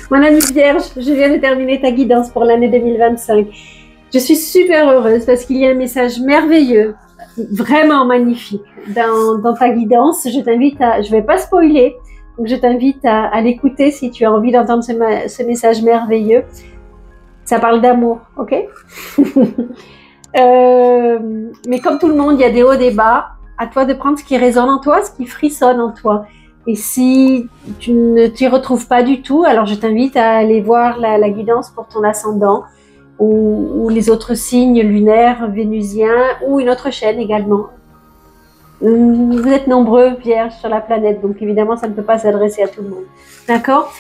Mon ami Vierge, je viens de terminer ta guidance pour l'année 2025. Je suis super heureuse parce qu'il y a un message merveilleux, vraiment magnifique dans ta guidance. Je t'invite à, je vais pas spoiler, donc je t'invite à l'écouter si tu as envie d'entendre ce message merveilleux. Ça parle d'amour, ok? Mais comme tout le monde, il y a des hauts, des bas. À toi de prendre ce qui résonne en toi, ce qui frissonne en toi. Et si tu ne t'y retrouves pas du tout, alors je t'invite à aller voir la guidance pour ton ascendant ou les autres signes lunaires, vénusiens ou une autre chaîne également. Vous êtes nombreux, Vierge, sur la planète, donc évidemment, ça ne peut pas s'adresser à tout le monde. D'accord?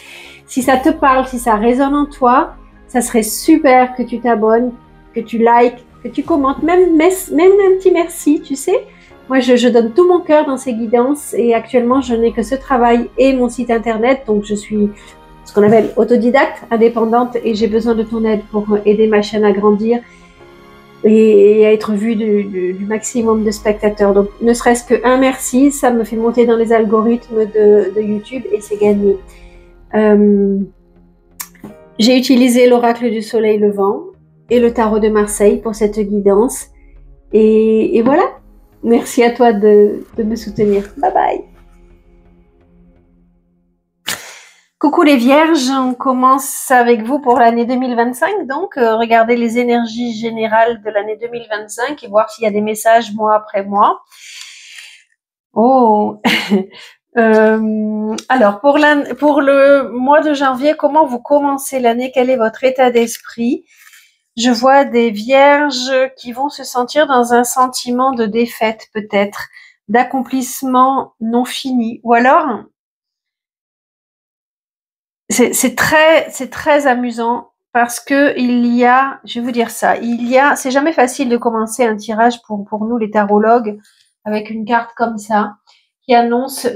Si ça te parle, si ça résonne en toi, ça serait super que tu t'abonnes, que tu likes, que tu commentes, même un petit merci, tu sais. Moi, je donne tout mon cœur dans ces guidances et actuellement, je n'ai que ce travail et mon site internet. Donc, je suis ce qu'on appelle autodidacte, indépendante et j'ai besoin de ton aide pour aider ma chaîne à grandir et à être vue du maximum de spectateurs. Donc, ne serait-ce qu'un merci, ça me fait monter dans les algorithmes de YouTube et c'est gagné. J'ai utilisé l'oracle du soleil levant et le tarot de Marseille pour cette guidance. Et voilà. Merci à toi de me soutenir. Bye bye. Coucou les vierges, on commence avec vous pour l'année 2025. Donc, regardez les énergies générales de l'année 2025 et voir s'il y a des messages mois après mois. Oh alors, pour le mois de janvier, comment vous commencez l'année? Quel est votre état d'esprit? Je vois des vierges qui vont se sentir dans un sentiment de défaite, peut-être, d'accomplissement non fini. Ou alors, c'est très amusant parce que il y a, je vais vous dire ça, c'est jamais facile de commencer un tirage pour nous les tarologues avec une carte comme ça qui annonce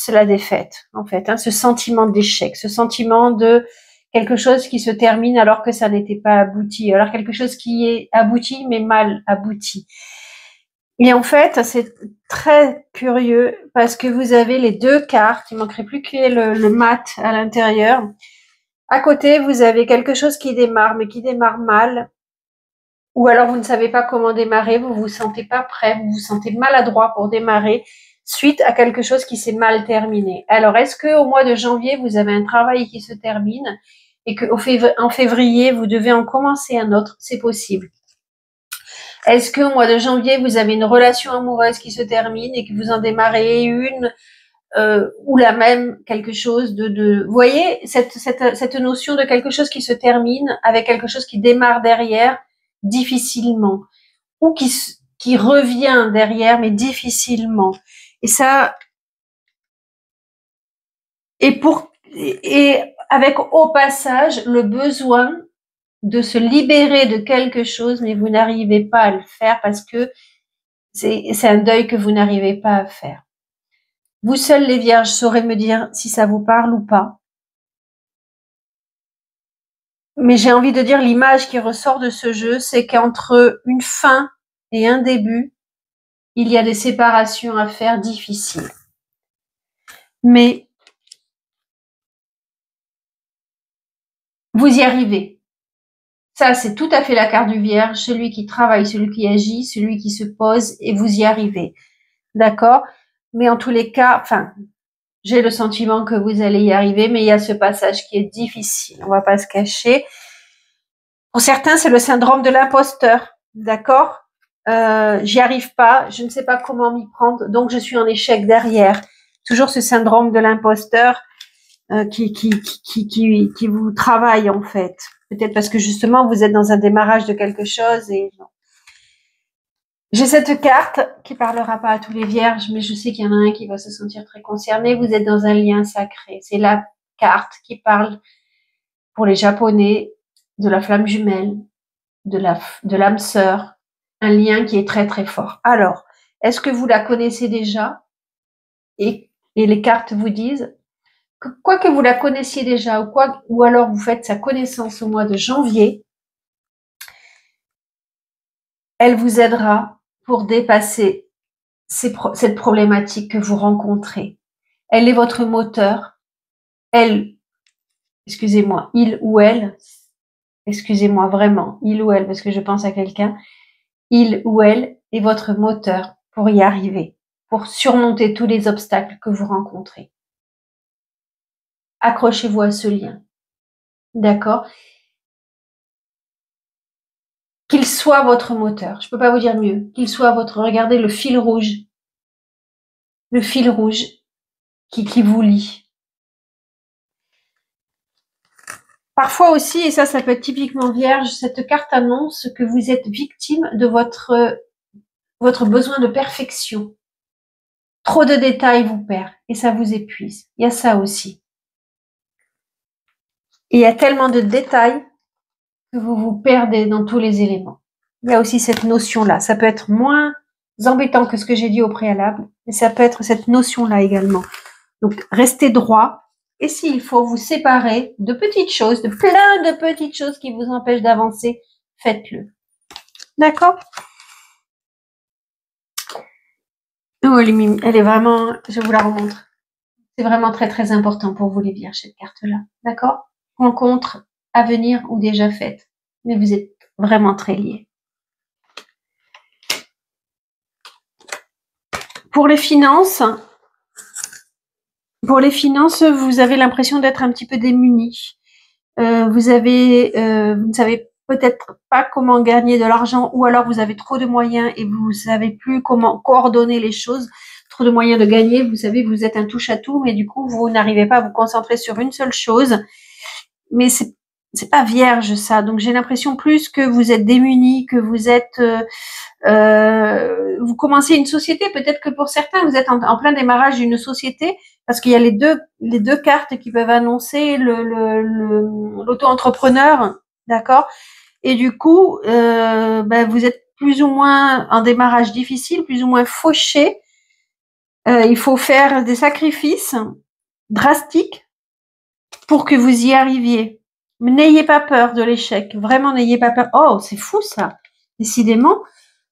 la défaite, en fait, hein, ce sentiment d'échec, ce sentiment de quelque chose qui se termine alors que ça n'était pas abouti, alors quelque chose qui est abouti mais mal abouti. Et en fait, c'est très curieux parce que vous avez les deux cartes, il manquerait plus que le mat à l'intérieur. À côté, vous avez quelque chose qui démarre, mais qui démarre mal. Ou alors vous ne savez pas comment démarrer, vous vous sentez pas prêt, vous vous sentez maladroit pour démarrer suite à quelque chose qui s'est mal terminé. Alors, est-ce que au mois de janvier, vous avez un travail qui se termine et qu'en février, vous devez en commencer un autre? C'est possible. Est-ce qu'au mois de janvier, vous avez une relation amoureuse qui se termine et que vous en démarrez une ou la même, quelque chose vous voyez, cette notion de quelque chose qui se termine avec quelque chose qui démarre derrière difficilement ou qui revient derrière mais difficilement. Et ça, et avec au passage le besoin de se libérer de quelque chose, mais vous n'arrivez pas à le faire parce que c'est un deuil que vous n'arrivez pas à faire. Vous seuls les vierges saurez me dire si ça vous parle ou pas. Mais j'ai envie de dire l'image qui ressort de ce jeu, c'est qu'entre une fin et un début, il y a des séparations à faire difficiles. Mais vous y arrivez. Ça, c'est tout à fait la carte du vierge, celui qui travaille, celui qui agit, celui qui se pose, et vous y arrivez. D'accord? Mais en tous les cas, enfin, j'ai le sentiment que vous allez y arriver, mais il y a ce passage qui est difficile. On va pas se cacher. Pour certains, c'est le syndrome de l'imposteur. D'accord? J'y arrive pas, je ne sais pas comment m'y prendre, donc je suis en échec derrière. Toujours ce syndrome de l'imposteur qui vous travaille en fait. Peut-être parce que justement vous êtes dans un démarrage de quelque chose et non. J'ai cette carte qui parlera pas à tous les vierges, mais je sais qu'il y en a un qui va se sentir très concerné. Vous êtes dans un lien sacré. C'est la carte qui parle pour les Japonais de la flamme jumelle, de l'âme sœur, un lien qui est très très fort. Alors, est-ce que vous la connaissez déjà et les cartes vous disent que quoi que vous la connaissiez déjà ou alors vous faites sa connaissance au mois de janvier, elle vous aidera pour dépasser cette problématique que vous rencontrez. Elle est votre moteur. Elle excusez-moi, il ou elle, excusez-moi vraiment, il ou elle, parce que je pense à quelqu'un, il ou elle est votre moteur pour y arriver, pour surmonter tous les obstacles que vous rencontrez. Accrochez-vous à ce lien. D'accord? Qu'il soit votre moteur. Je peux pas vous dire mieux. Qu'il soit votre, regardez le fil rouge. Le fil rouge qui vous lie. Parfois aussi, et ça peut être typiquement vierge, cette carte annonce que vous êtes victime de votre besoin de perfection. Trop de détails vous perd et ça vous épuise. Il y a ça aussi. Et il y a tellement de détails que vous vous perdez dans tous les éléments. Il y a aussi cette notion-là. Ça peut être moins embêtant que ce que j'ai dit au préalable, mais ça peut être cette notion-là également. Donc, restez droit. Et s'il faut vous séparer de petites choses, de plein de petites choses qui vous empêchent d'avancer, faites-le. D'accord? Oh, elle est vraiment, je vous la remontre. C'est vraiment très, très important pour vous les vierges, cette carte-là. D'accord? Rencontre à venir ou déjà faite. Mais vous êtes vraiment très liés. Pour les finances, vous avez l'impression d'être un petit peu démunis. Vous ne savez peut-être pas comment gagner de l'argent, ou alors vous avez trop de moyens et vous savez plus comment coordonner les choses. Trop de moyens de gagner, vous savez, vous êtes un touche-à-tout, mais du coup, vous n'arrivez pas à vous concentrer sur une seule chose. Mais c'est pas vierge, ça. Donc, j'ai l'impression plus que vous êtes démunis, que vous êtes... vous commencez une société, peut-être que pour certains, vous êtes en plein démarrage d'une société, parce qu'il y a les deux cartes qui peuvent annoncer l'auto-entrepreneur, d'accord? Et du coup, vous êtes plus ou moins en démarrage difficile, plus ou moins fauché. Il faut faire des sacrifices drastiques pour que vous y arriviez. Mais n'ayez pas peur de l'échec. Vraiment, n'ayez pas peur. Oh, c'est fou ça. Décidément,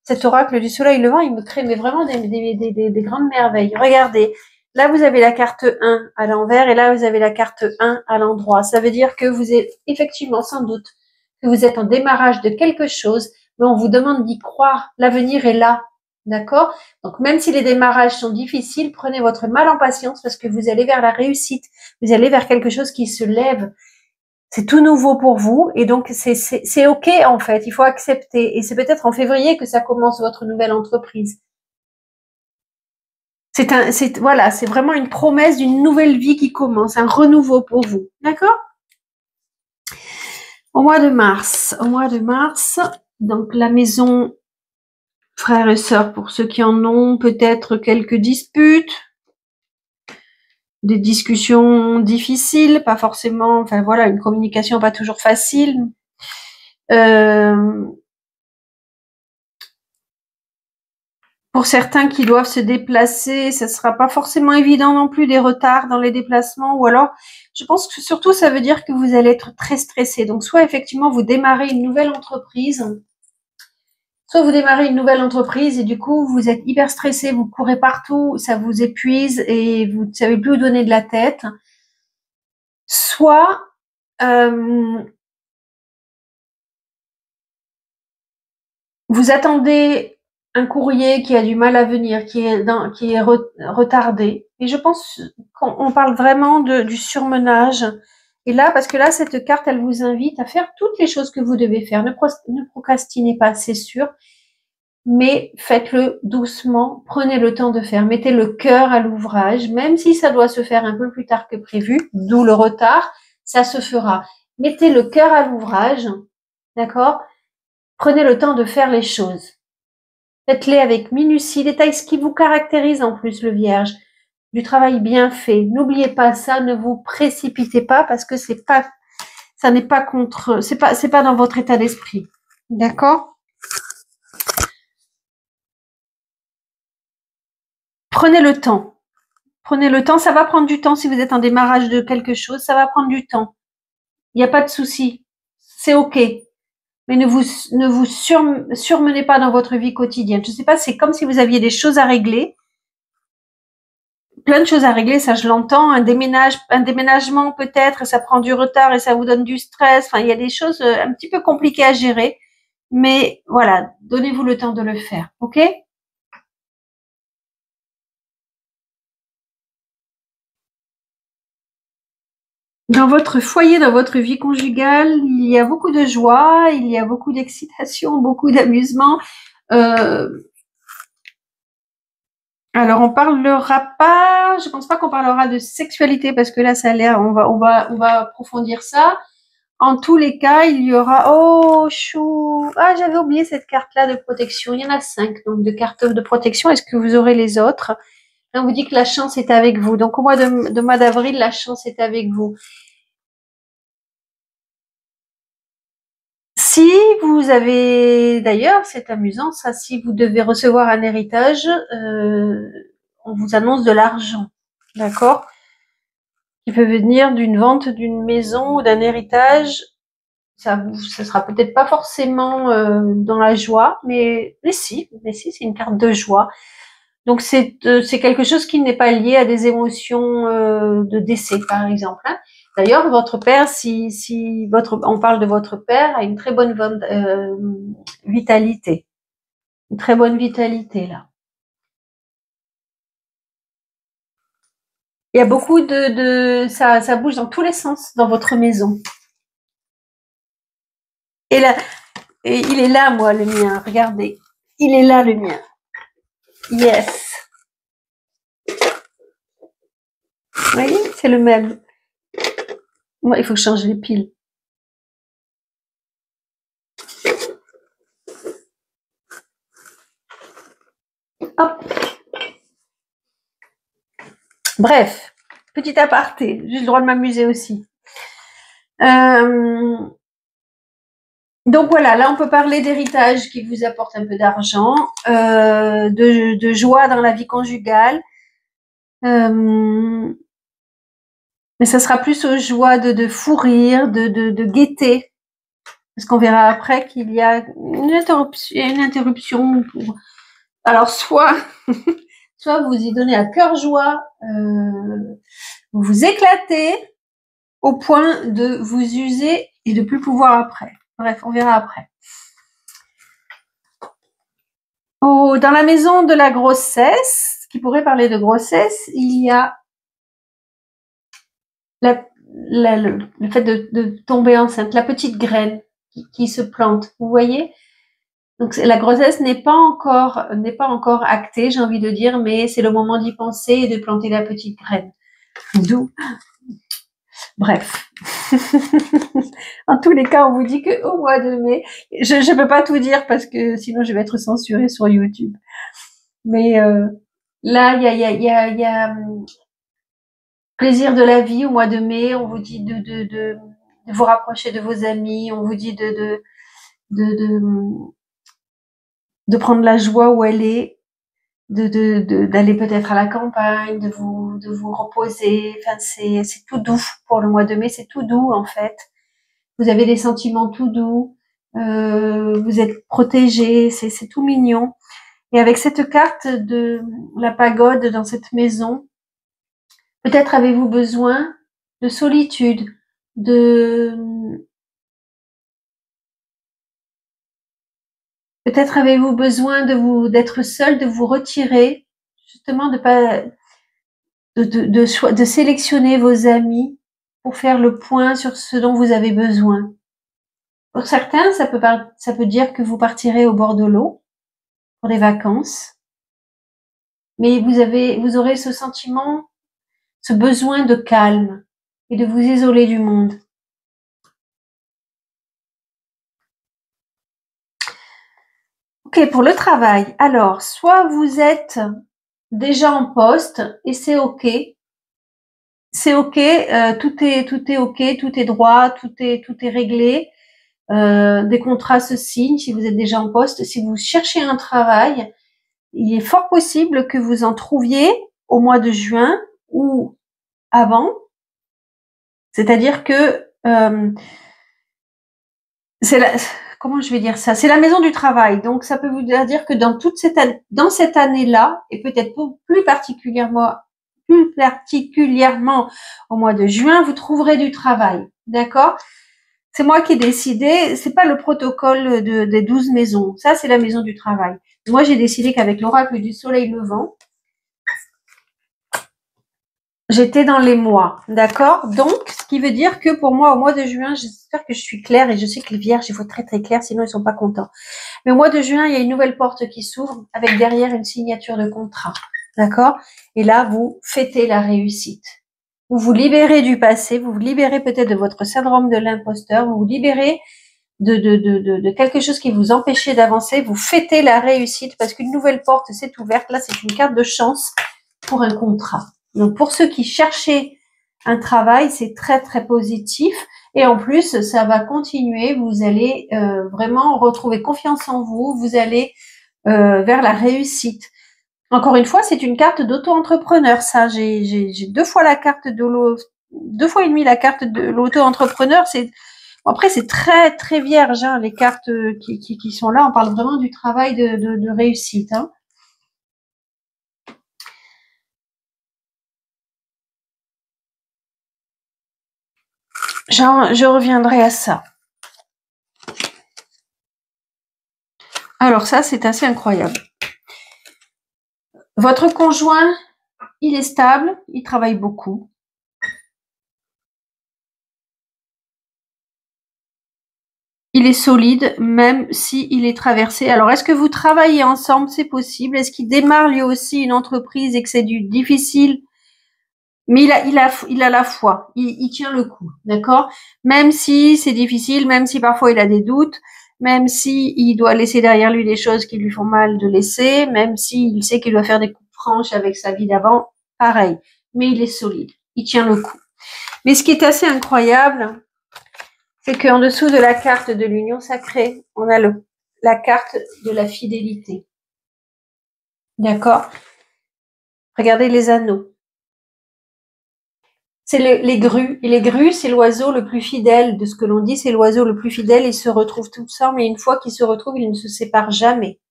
cet oracle du soleil levant, il me crée mais vraiment des grandes merveilles. Regardez, là vous avez la carte 1 à l'envers et là vous avez la carte 1 à l'endroit. Ça veut dire que vous êtes effectivement, sans doute, que vous êtes en démarrage de quelque chose, mais on vous demande d'y croire. L'avenir est là. D'accord? Donc même si les démarrages sont difficiles, prenez votre mal en patience parce que vous allez vers la réussite. Vous allez vers quelque chose qui se lève. C'est tout nouveau pour vous et donc c'est ok en fait, il faut accepter et c'est peut-être en février que ça commence votre nouvelle entreprise. Voilà, c'est vraiment une promesse d'une nouvelle vie qui commence, un renouveau pour vous, d'accord? Au mois de mars, donc la maison frères et sœurs pour ceux qui en ont, peut-être quelques disputes, des discussions difficiles, pas forcément, enfin voilà, une communication pas toujours facile. Pour certains qui doivent se déplacer, ça sera pas forcément évident non plus, des retards dans les déplacements, ou alors, je pense que surtout, ça veut dire que vous allez être très stressé. Donc, soit effectivement, vous démarrez une nouvelle entreprise, et du coup, vous êtes hyper stressé, vous courez partout, ça vous épuise et vous ne savez plus où donner de la tête. Soit, vous attendez un courrier qui a du mal à venir, qui est retardé. Et je pense qu'on parle vraiment du surmenage. Et là, parce que là, cette carte, elle vous invite à faire toutes les choses que vous devez faire. Ne procrastinez pas, c'est sûr, mais faites-le doucement. Prenez le temps de faire. Mettez le cœur à l'ouvrage, même si ça doit se faire un peu plus tard que prévu, d'où le retard, ça se fera. Mettez le cœur à l'ouvrage, d'accord? Prenez le temps de faire les choses. Faites-les avec minutie, détail, ce qui vous caractérise en plus, le vierge. Du travail bien fait. N'oubliez pas ça, ne vous précipitez pas parce que c'est pas dans votre état d'esprit. D'accord? Prenez le temps. Prenez le temps, ça va prendre du temps si vous êtes en démarrage de quelque chose, ça va prendre du temps. Il n'y a pas de souci. C'est ok. Mais ne vous surmenez pas dans votre vie quotidienne. Je sais pas, c'est comme si vous aviez des choses à régler. plein de choses à régler, ça je l'entends. Un déménagement peut-être, ça prend du retard et ça vous donne du stress. Enfin, il y a des choses un petit peu compliquées à gérer. Mais voilà, donnez-vous le temps de le faire, ok? Dans votre foyer, dans votre vie conjugale, il y a beaucoup de joie, il y a beaucoup d'excitation, beaucoup d'amusement. Euh, alors, on parlera pas, je pense pas qu'on parlera de sexualité parce que là, ça a l'air, on va approfondir ça. En tous les cas, il y aura, oh, chou, ah, j'avais oublié cette carte-là de protection. Il y en a 5, donc, de cartes de protection. Est-ce que vous aurez les autres? Là, on vous dit que la chance est avec vous. Donc, au mois de mois d'avril, la chance est avec vous. Si vous avez, d'ailleurs, c'est amusant, ça, si vous devez recevoir un héritage, on vous annonce de l'argent, d'accord? Qui peut venir d'une vente d'une maison ou d'un héritage. Ça sera peut-être pas forcément dans la joie, mais si, c'est une carte de joie. Donc c'est quelque chose qui n'est pas lié à des émotions de décès, par exemple, hein. D'ailleurs, votre père, si on parle de votre père, a une très bonne vitalité, une très bonne vitalité là. Il y a beaucoup ça bouge dans tous les sens dans votre maison. Et là, et il est là, moi, le mien. Regardez, il est là, le mien. Yes. Vous voyez, c'est le même. Moi, il faut que je change les piles. Hop. Bref, petit aparté. J'ai le droit de m'amuser aussi. Donc voilà, là on peut parler d'héritage qui vous apporte un peu d'argent, de joie dans la vie conjugale, mais ça sera plus aux joies de fou rire, de gaieté, parce qu'on verra après qu'il y a une interruption. Alors soit vous y donnez à cœur joie, vous vous éclatez au point de vous user et de plus pouvoir après. Bref, on verra après. Oh, dans la maison de la grossesse, qui pourrait parler de grossesse, il y a le fait de tomber enceinte, la petite graine qui se plante. Vous voyez? Donc la grossesse n'est pas encore actée, j'ai envie de dire, mais c'est le moment d'y penser et de planter la petite graine. D'où, bref. En tous les cas, on vous dit qu'au mois de mai, je ne peux pas tout dire parce que sinon je vais être censurée sur YouTube. Mais là, il y a plaisir de la vie au mois de mai. On vous dit de vous rapprocher de vos amis. On vous dit de prendre la joie où elle est, d'aller peut-être à la campagne, de vous reposer. Enfin, c'est tout doux pour le mois de mai. C'est tout doux en fait. Vous avez des sentiments tout doux. Vous êtes protégés. C'est tout mignon. Et avec cette carte de la pagode dans cette maison, peut-être avez-vous besoin de solitude, peut-être avez-vous besoin d'être seul, de vous retirer, justement de pas, de sélectionner vos amis pour faire le point sur ce dont vous avez besoin. Pour certains, ça peut dire que vous partirez au bord de l'eau pour des vacances, mais vous aurez ce sentiment, ce besoin de calme et de vous isoler du monde. Ok, pour le travail. Alors, soit vous êtes déjà en poste et c'est ok. C'est ok, tout est ok, tout est droit, tout est réglé. Des contrats se signent si vous êtes déjà en poste. Si vous cherchez un travail, il est fort possible que vous en trouviez au mois de juin ou avant. C'est-à-dire que comment je vais dire ça? C'est la maison du travail. Donc ça peut vous dire que dans cette année-là, et peut-être plus plus particulièrement au mois de juin, vous trouverez du travail. D'accord? C'est moi qui ai décidé, c'est pas le protocole des 12 maisons. Ça, c'est la maison du travail. Moi, j'ai décidé qu'avec l'oracle du soleil levant, j'étais dans les mois, d'accord? Donc, ce qui veut dire que pour moi, au mois de juin, j'espère que je suis claire et je sais que les vierges, il faut être très très clair, sinon ils sont pas contents. Mais au mois de juin, il y a une nouvelle porte qui s'ouvre avec derrière une signature de contrat, d'accord? Et là, vous fêtez la réussite. Vous vous libérez du passé, vous vous libérez peut-être de votre syndrome de l'imposteur, vous vous libérez de quelque chose qui vous empêchait d'avancer, vous fêtez la réussite parce qu'une nouvelle porte s'est ouverte. Là, c'est une carte de chance pour un contrat. Donc, pour ceux qui cherchaient un travail, c'est très, très positif. Et en plus, ça va continuer. Vous allez vraiment retrouver confiance en vous. Vous allez vers la réussite. Encore une fois, c'est une carte d'auto-entrepreneur. Ça, j'ai 2 fois la carte de 2 fois et demi la carte de l'auto-entrepreneur. Après, c'est très, très vierge, hein, les cartes qui sont là. On parle vraiment du travail de réussite, hein. Je reviendrai à ça. Alors ça, c'est assez incroyable. Votre conjoint, il est stable, il travaille beaucoup. Il est solide, même s'il est traversé. Alors, est-ce que vous travaillez ensemble? C'est possible. Est-ce qu'il démarre lui aussi une entreprise et que c'est du difficile? Mais il a la foi. Il tient le coup, d'accord? Même si c'est difficile, même si parfois il a des doutes, même si il doit laisser derrière lui des choses qui lui font mal de laisser, même s'il sait qu'il doit faire des coupes franches avec sa vie d'avant, pareil. Mais il est solide. Il tient le coup. Mais ce qui est assez incroyable, c'est qu'en dessous de la carte de l'union sacrée, on a la carte de la fidélité. D'accord? Regardez les anneaux. C'est les grues. Et les grues, c'est l'oiseau le plus fidèle. De ce que l'on dit, c'est l'oiseau le plus fidèle. Ils se retrouvent tout ça, mais une fois qu'ils se retrouvent, ils ne se séparent jamais.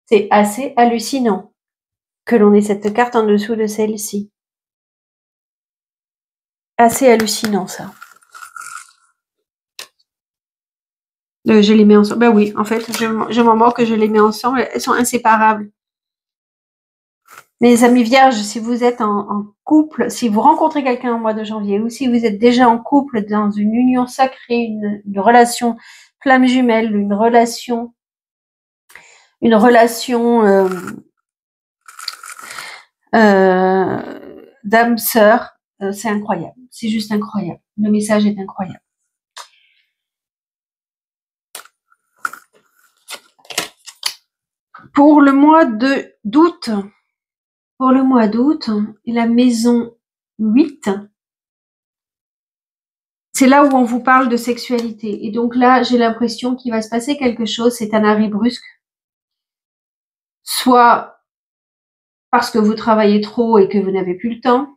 C'est assez hallucinant que l'on ait cette carte en dessous de celle-ci. Assez hallucinant, ça. Je les mets ensemble. Ben oui, en fait, je m'en moque que je les mets ensemble. Elles sont inséparables. Mes amis vierges, si vous êtes en couple, si vous rencontrez quelqu'un au mois de janvier, ou si vous êtes déjà en couple dans une union sacrée, une relation flamme jumelle, une relation d'âme sœur, c'est incroyable. C'est juste incroyable. Le message est incroyable. Pour le mois d'août, la maison 8, c'est là où on vous parle de sexualité. Et donc là, j'ai l'impression qu'il va se passer quelque chose. C'est un arrêt brusque. Soit parce que vous travaillez trop et que vous n'avez plus le temps.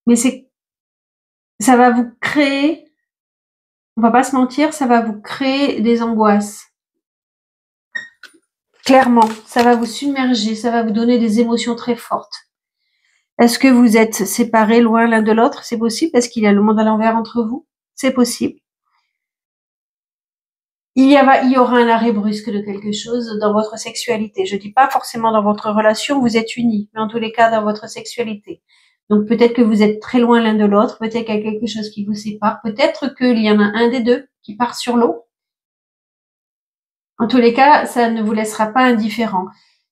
Mais ça va vous créer, on va pas se mentir, ça va vous créer des angoisses. Clairement, ça va vous submerger, ça va vous donner des émotions très fortes. Est-ce que vous êtes séparés loin l'un de l'autre? C'est possible parce qu'il y a le monde à l'envers entre vous. C'est possible. Il y aura un arrêt brusque de quelque chose dans votre sexualité. Je dis pas forcément dans votre relation, vous êtes unis, mais en tous les cas dans votre sexualité. Donc peut-être que vous êtes très loin l'un de l'autre, peut-être qu'il y a quelque chose qui vous sépare, peut-être qu'il y en a un des deux qui part sur l'eau. En tous les cas, ça ne vous laissera pas indifférent.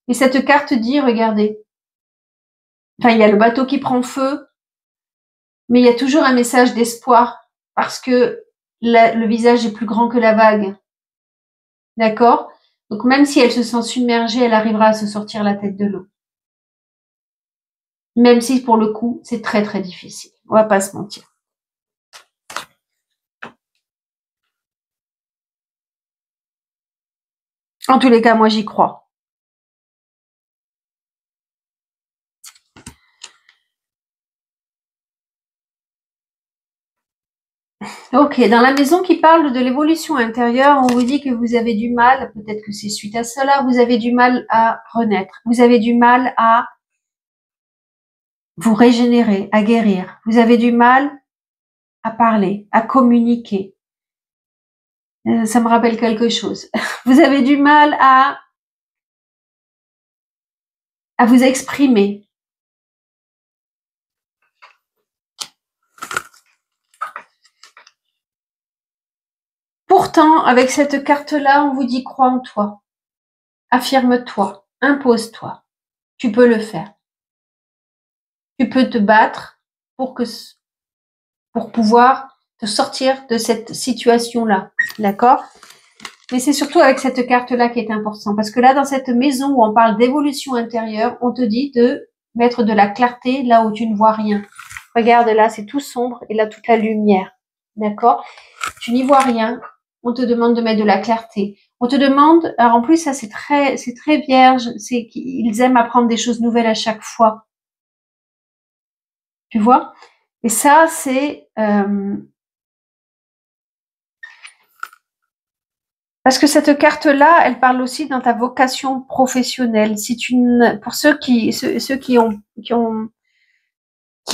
Et cette carte dit, regardez, enfin il y a le bateau qui prend feu, mais il y a toujours un message d'espoir parce que le visage est plus grand que la vague. D'accord? Donc même si elle se sent submergée, elle arrivera à se sortir la tête de l'eau. Même si pour le coup, c'est très très difficile. On va pas se mentir. En tous les cas, moi j'y crois. Ok, dans la maison qui parle de l'évolution intérieure, on vous dit que vous avez du mal, peut-être que c'est suite à cela, vous avez du mal à renaître. Vous avez du mal à vous régénérer, à guérir. Vous avez du mal à parler, à communiquer. Ça me rappelle quelque chose. Vous avez du mal à vous exprimer. Pourtant, avec cette carte-là, on vous dit crois en toi. Affirme-toi. Impose-toi. Tu peux le faire. Tu peux te battre pour pouvoir te sortir de cette situation-là. D'accord? Mais c'est surtout avec cette carte-là qui est important. Parce que là, dans cette maison où on parle d'évolution intérieure, on te dit de mettre de la clarté là où tu ne vois rien. Regarde là, c'est tout sombre et là, toute la lumière. D'accord? Tu n'y vois rien. On te demande de mettre de la clarté. On te demande, alors en plus, ça c'est très vierge, c'est qu'ils aiment apprendre des choses nouvelles à chaque fois. Tu vois? Et ça, c'est parce que cette carte-là, elle parle aussi dans ta vocation professionnelle. Si tu pour ceux qui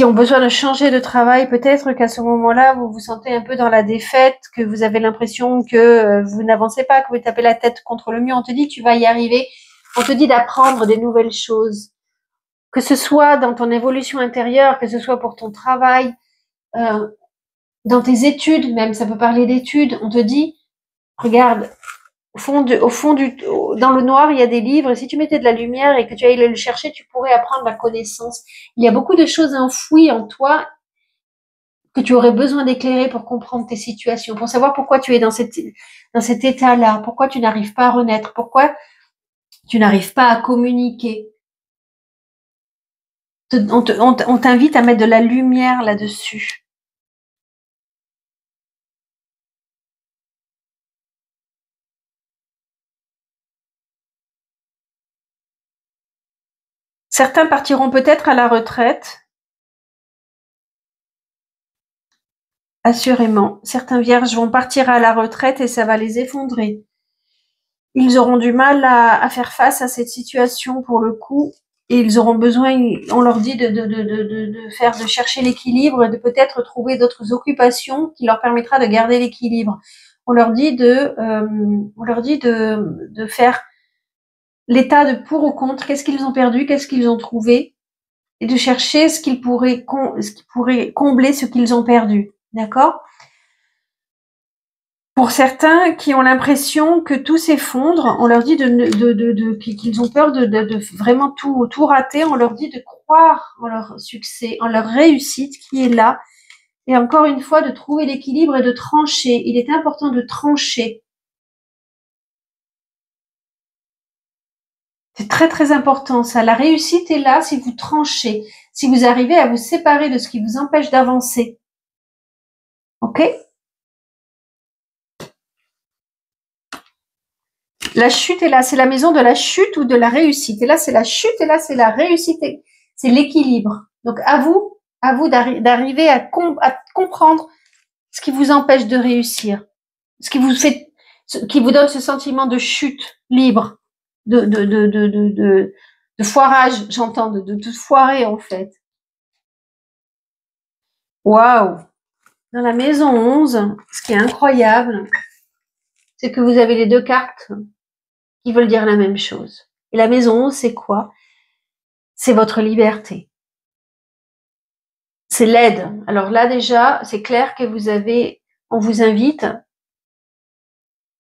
ont besoin de changer de travail, peut-être qu'à ce moment-là, vous vous sentez un peu dans la défaite, que vous avez l'impression que vous n'avancez pas, que vous tapez la tête contre le mur. On te dit tu vas y arriver. On te dit d'apprendre des nouvelles choses. Que ce soit dans ton évolution intérieure, que ce soit pour ton travail, dans tes études même, ça peut parler d'études. On te dit, regarde, dans le noir, il y a des livres. Et si tu mettais de la lumière et que tu allais le chercher, tu pourrais apprendre la connaissance. Il y a beaucoup de choses enfouies en toi que tu aurais besoin d'éclairer pour comprendre tes situations, pour savoir pourquoi tu es dans cet état-là, pourquoi tu n'arrives pas à renaître, pourquoi tu n'arrives pas à communiquer. On t'invite à mettre de la lumière là-dessus. Certains partiront peut-être à la retraite. Assurément. Certains vierges vont partir à la retraite et ça va les effondrer. Ils auront du mal à faire face à cette situation pour le coup. Et ils auront besoin, on leur dit de chercher l'équilibre et de peut-être trouver d'autres occupations qui leur permettra de garder l'équilibre. On leur dit de faire l'état de pour ou contre, qu'est-ce qu'ils ont perdu, qu'est-ce qu'ils ont trouvé, et de chercher ce qui pourrait combler ce qu'ils ont perdu. D'accord? Pour certains qui ont l'impression que tout s'effondre, on leur dit qu'ils ont peur de vraiment tout rater, on leur dit de croire en leur succès, en leur réussite qui est là, et encore une fois de trouver l'équilibre et de trancher. Il est important de trancher. C'est très très important ça. La réussite est là si vous tranchez, si vous arrivez à vous séparer de ce qui vous empêche d'avancer. Ok? La chute est là, c'est la maison de la chute ou de la réussite. Et là, c'est la chute et là, c'est la réussite. C'est l'équilibre. Donc, à vous d'arriver à comprendre ce qui vous empêche de réussir, ce qui vous donne ce sentiment de chute libre, de foirage, j'entends, de foirer en fait. Waouh! Dans la maison 11, ce qui est incroyable, c'est que vous avez les deux cartes qui veulent dire la même chose. Et la maison 11, c'est quoi? C'est votre liberté. C'est l'aide. Alors là, déjà, c'est clair que on vous invite.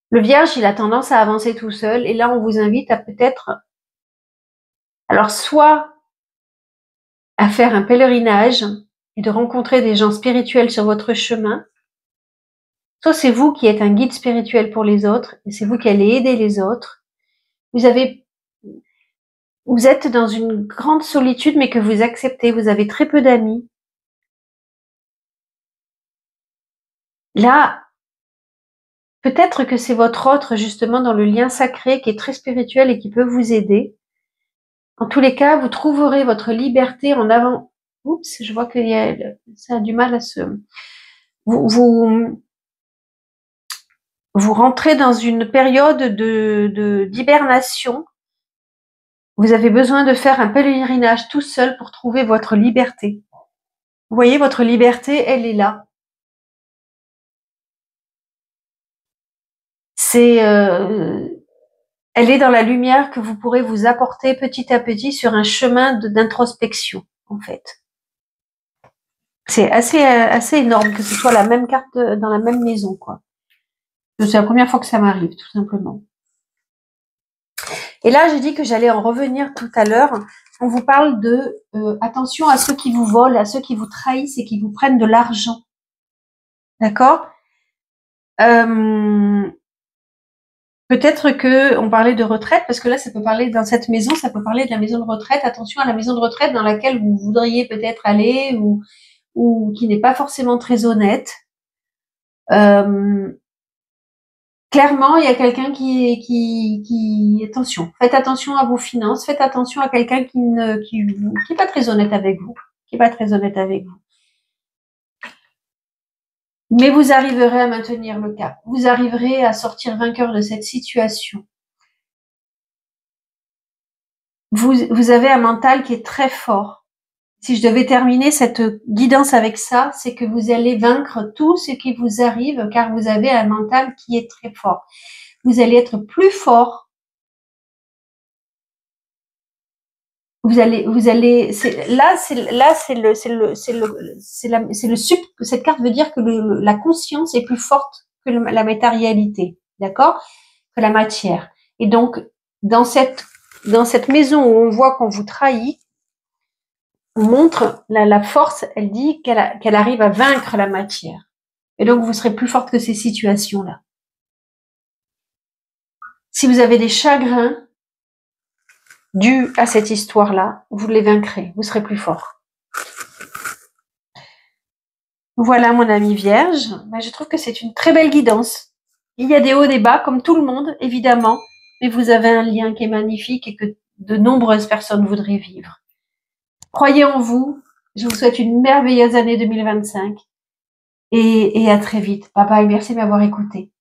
Le vierge, il a tendance à avancer tout seul. Et là, on vous invite à peut-être, alors soit à faire un pèlerinage et de rencontrer des gens spirituels sur votre chemin, soit c'est vous qui êtes un guide spirituel pour les autres et c'est vous qui allez aider les autres. Vous êtes dans une grande solitude, mais que vous acceptez. Vous avez très peu d'amis. Là, peut-être que c'est votre autre, justement, dans le lien sacré qui est très spirituel et qui peut vous aider. En tous les cas, vous trouverez votre liberté en avant. Oups, je vois que ça a du mal à se... Vous rentrez dans une période d'hibernation Vous avez besoin de faire un pèlerinage tout seul pour trouver votre liberté. Vous voyez, votre liberté, elle est là. C'est, elle est dans la lumière que vous pourrez vous apporter petit à petit sur un chemin d'introspection, en fait. C'est assez énorme que ce soit la même carte dans la même maison, quoi. C'est la première fois que ça m'arrive, tout simplement. Et là, j'ai dit que j'allais en revenir tout à l'heure. On vous parle de attention à ceux qui vous volent, à ceux qui vous trahissent et qui vous prennent de l'argent. D'accord? Peut-être que on parlait de retraite, parce que là, ça peut parler dans cette maison, ça peut parler de la maison de retraite. Attention à la maison de retraite dans laquelle vous voudriez peut-être aller ou qui n'est pas forcément très honnête. Clairement, il y a quelqu'un attention, faites attention à vos finances, faites attention à quelqu'un qui est pas très honnête avec vous, Mais vous arriverez à maintenir le cap. Vous arriverez à sortir vainqueur de cette situation. Vous avez un mental qui est très fort. Si je devais terminer cette guidance avec ça, c'est que vous allez vaincre tout ce qui vous arrive car vous avez un mental qui est très fort. Vous allez être plus fort. Cette carte veut dire que la conscience est plus forte que la matérialité, d'accord? Que la matière. Et donc, dans cette maison où on voit qu'on vous trahit, on montre la force, elle dit qu'elle arrive à vaincre la matière. Et donc, vous serez plus forte que ces situations-là. Si vous avez des chagrins dus à cette histoire-là, vous les vaincrez, vous serez plus fort. Voilà, mon ami Vierge. Ben, je trouve que c'est une très belle guidance. Il y a des hauts, des bas, comme tout le monde, évidemment, mais vous avez un lien qui est magnifique et que de nombreuses personnes voudraient vivre. Croyez en vous. Je vous souhaite une merveilleuse année 2025 et à très vite. Bye bye, merci de m'avoir écouté.